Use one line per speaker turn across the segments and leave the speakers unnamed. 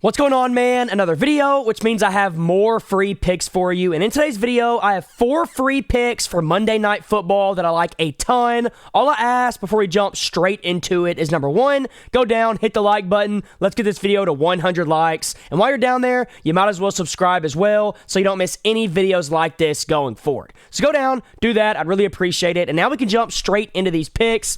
What's going on, man? Another video, which means I have more free picks for you. And in today's video, I have 4 free picks for Monday Night Football that I like a ton. All I ask before we jump straight into it is number 1, go down, hit the like button. Let's get this video to 100 likes. And while you're down there, you might as well subscribe as well so you don't miss any videos like this going forward. So go down, do that. I'd really appreciate it. And now we can jump straight into these picks.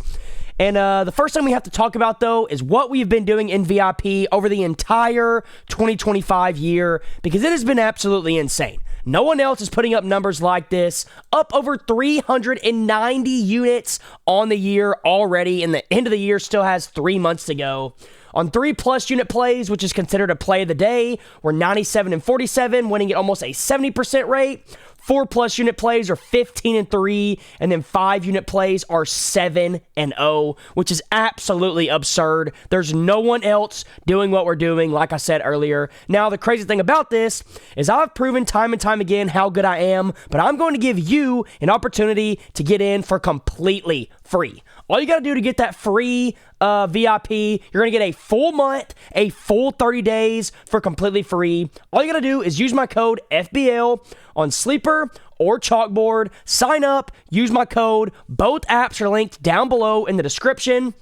And the first thing we have to talk about, though, is what we've been doing in VIP over the entire 2025 year, because it has been absolutely insane. No one else is putting up numbers like this, up over 390 units on the year already, and the end of the year still has 3 months to go. On 3+ unit plays, which is considered a play of the day, we're 97 and 47, winning at almost a 70% rate. 4+ unit plays are 15 and 3, and then 5 unit plays are 7 and 0, which is absolutely absurd. There's no one else doing what we're doing, like I said earlier. Now, the crazy thing about this is I've proven time and time again how good I am, but I'm going to give you an opportunity to get in for completely free. All you got to do to get that free VIP, you're going to get a full month, a full 30 days for completely free. All you got to do is use my code FBL on Sleeper or Chalkboard. Sign up, use my code. Both apps are linked down below in the description.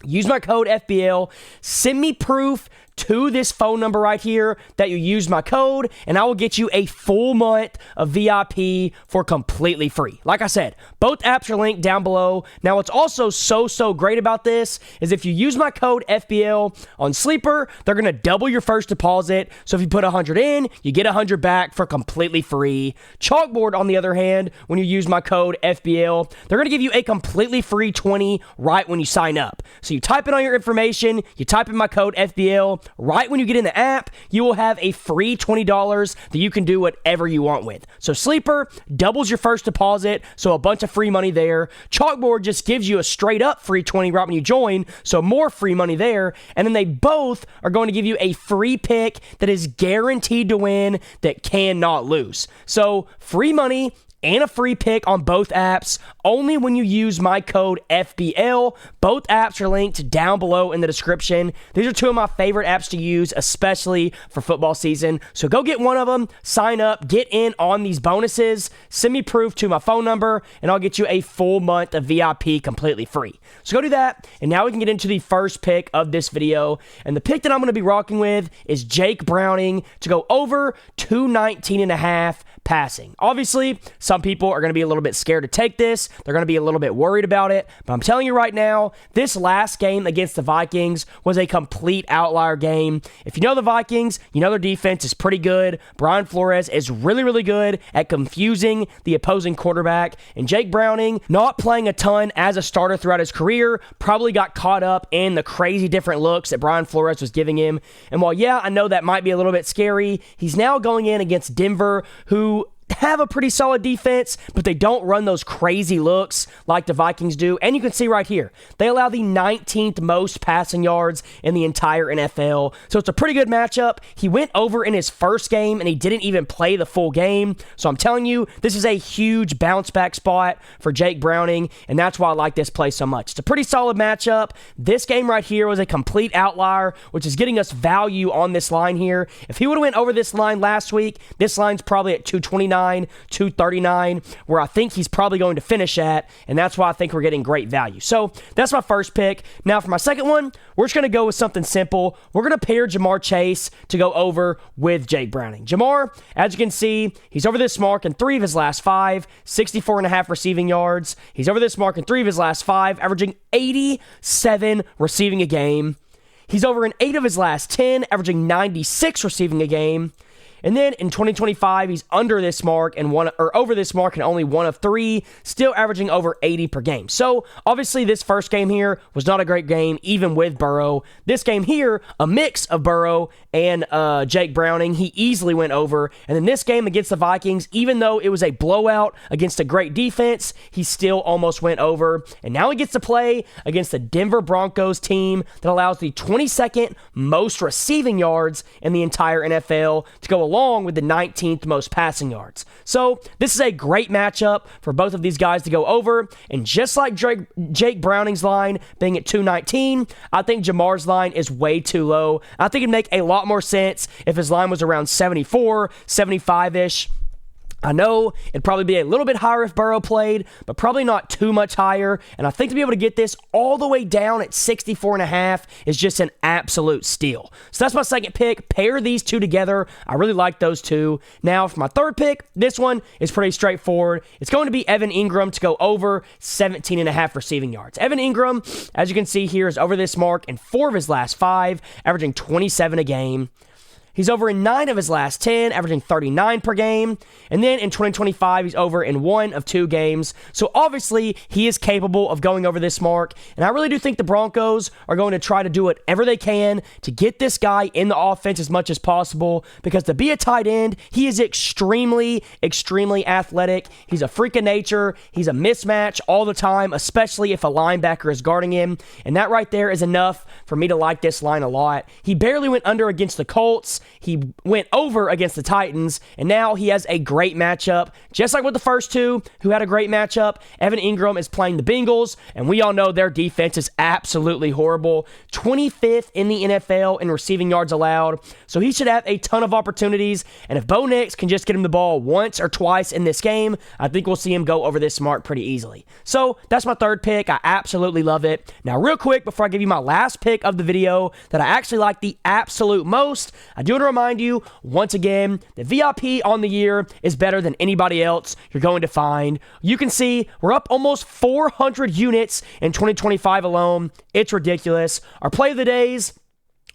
Use my code FBL. Send me proof to this phone number right here that you used my code, and I will get you a full month of VIP for completely free. Like I said, both apps are linked down below. Now, what's also so great about this is if you use my code FBL on Sleeper, they're going to double your first deposit. So if you put 100 in, you get 100 back for completely free. Chalkboard, on the other hand, when you use my code FBL, they're going to give you a completely free 20 right when you sign up. So you type in all your information, you type in my code FBL. Right when you get in the app, you will have a free $20 that you can do whatever you want with. So Sleeper doubles your first deposit, so a bunch of free money there. Chalkboard just gives you a straight up free 20 right when you join, so more free money there. And then they both are going to give you a free pick that is guaranteed to win, that cannot lose. So free money and a free pick on both apps, only when you use my code FBL. Both apps are linked down below in the description. These are 2 of my favorite apps to use, especially for football season. So go get one of them, sign up, get in on these bonuses, send me proof to my phone number, and I'll get you a full month of VIP completely free. So go do that, and now we can get into the first pick of this video. And the pick that I'm going to be rocking with is Jake Browning to go over 219.5 passing. Obviously, some people are going to be a little bit scared to take this. They're going to be a little bit worried about it. But I'm telling you right now, this last game against the Vikings was a complete outlier game. If you know the Vikings, you know their defense is pretty good. Brian Flores is really good at confusing the opposing quarterback. And Jake Browning, not playing a ton as a starter throughout his career, probably got caught up in the crazy different looks that Brian Flores was giving him. And while, yeah, I know that might be a little bit scary, he's now going in against Denver, who have a pretty solid defense, but they don't run those crazy looks like the Vikings do. And you can see right here, they allow the 19th most passing yards in the entire NFL. So it's a pretty good matchup. He went over in his first game, and he didn't even play the full game. So I'm telling you, this is a huge bounce back spot for Jake Browning, and that's why I like this play so much. It's a pretty solid matchup. This game right here was a complete outlier, which is getting us value on this line here. If he would have went over this line last week, this line's probably at 229. 239, where I think he's probably going to finish at, and that's why I think we're getting great value. So that's my first pick. Now for my second one, we're just going to go with something simple. We're going to pair Jamar Chase to go over with Jake Browning. Jamar, as you can see, he's over this mark in 3 of his last 5, 64.5 receiving yards. He's over this mark in 3 of his last 5, averaging 87 receiving a game. He's over in 8 of his last 10, averaging 96 receiving a game. And then in 2025, he's under this mark and over this mark in only 1 of 3, still averaging over 80 per game. So obviously this first game here was not a great game, even with Burrow. This game here, a mix of Burrow and Jake Browning, he easily went over. And then this game against the Vikings, even though it was a blowout against a great defense, he still almost went over. And now he gets to play against the Denver Broncos team that allows the 22nd most receiving yards in the entire NFL to go along along with the 19th most passing yards. So this is a great matchup for both of these guys to go over. And just like Jake Browning's line being at 219, I think Jamar's line is way too low. I think it'd make a lot more sense if his line was around 74, 75-ish. I know it'd probably be a little bit higher if Burrow played, but probably not too much higher. And I think to be able to get this all the way down at 64.5 is just an absolute steal. So that's my second pick. Pair these two together. I really like those two. Now for my third pick, this one is pretty straightforward. It's going to be Evan Ingram to go over 17.5 receiving yards. Evan Ingram, as you can see here, is over this mark in 4 of his last 5, averaging 27 a game. He's over in 9 of his last 10, averaging 39 per game. And then in 2025, he's over in 1 of 2 games. So obviously, he is capable of going over this mark. And I really do think the Broncos are going to try to do whatever they can to get this guy in the offense as much as possible. Because to be a tight end, he is extremely, extremely athletic. He's a freak of nature. He's a mismatch all the time, especially if a linebacker is guarding him. And that right there is enough for me to like this line a lot. He barely went under against the Colts. He went over against the Titans, and now he has a great matchup. Just like with the first two, who had a great matchup, Evan Ingram is playing the Bengals, and we all know their defense is absolutely horrible. 25th in the NFL in receiving yards allowed, so he should have a ton of opportunities, and if Bo Nix can just get him the ball once or twice in this game, I think we'll see him go over this mark pretty easily. So that's my third pick. I absolutely love it. Now, real quick, before I give you my last pick of the video that I actually like the absolute most, I do want to remind you, once again, the VIP on the year is better than anybody else you're going to find. You can see we're up almost 400 units in 2025 alone. It's ridiculous. Our play of the days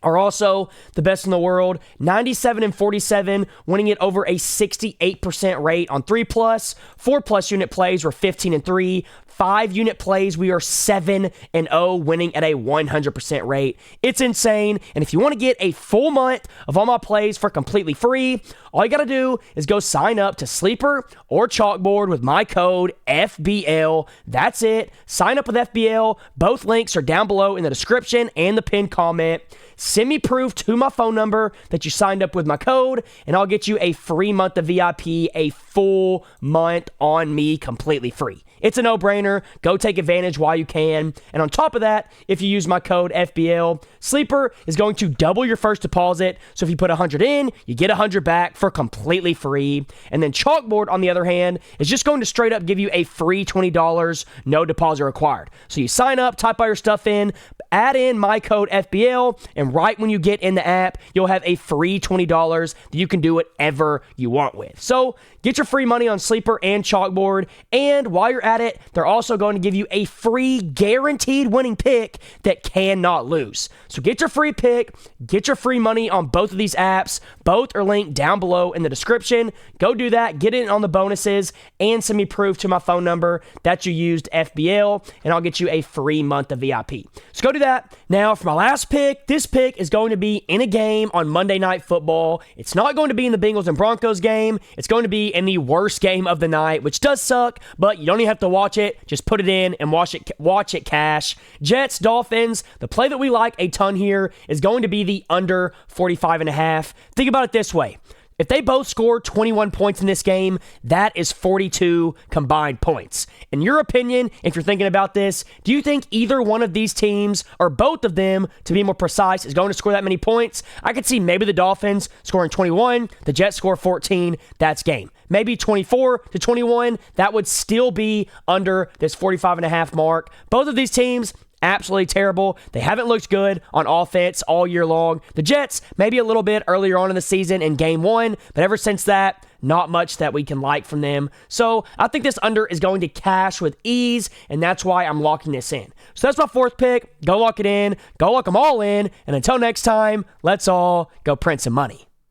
are also the best in the world. 97 and 47, winning it over a 68% rate on 3+. 4+ unit plays were 15 and 3. 5 unit plays, we are 7-0, winning at a 100% rate. It's insane. And if you want to get a full month of all my plays for completely free, all you got to do is go sign up to Sleeper or Chalkboard with my code FBL. That's it. Sign up with FBL. Both links are down below in the description and the pinned comment. Send me proof to my phone number that you signed up with my code, and I'll get you a free month of VIP, a full month on me completely free. It's a no-brainer. Go take advantage while you can. And on top of that, if you use my code FBL, Sleeper is going to double your first deposit. So if you put 100 in, you get 100 back for completely free. And then Chalkboard, on the other hand, is just going to straight up give you a free $20, no deposit required. So you sign up, type all your stuff in, add in my code FBL, and right when you get in the app, you'll have a free $20 that you can do whatever you want with. So get your free money on Sleeper and Chalkboard. And while you're at it, they're also going to give you a free guaranteed winning pick that cannot lose. So get your free pick, get your free money on both of these apps. Both are linked down below in the description. Go do that, get in on the bonuses, and send me proof to my phone number that you used FBL, and I'll get you a free month of VIP. So go do that. Now, for my last pick, this pick is going to be in a game on Monday Night Football. It's not going to be in the Bengals and Broncos game. It's going to be in the worst game of the night, which does suck, but you don't even have to watch it. Just put it in and watch it cash. Jets, Dolphins, the play that we like a ton here is going to be the under 45.5. Think about it this way. If they both score 21 points in this game, that is 42 combined points. In your opinion, if you're thinking about this, do you think either one of these teams, or both of them, to be more precise, is going to score that many points? I could see maybe the Dolphins scoring 21, the Jets score 14, that's game. Maybe 24-21, that would still be under this 45.5 mark. Both of these teams, absolutely terrible. They haven't looked good on offense all year long. The Jets, maybe a little bit earlier on in the season in game 1, but ever since that, not much that we can like from them. So I think this under is going to cash with ease, and that's why I'm locking this in. So that's my fourth pick. Go lock it in. Go lock them all in. And until next time, let's all go print some money.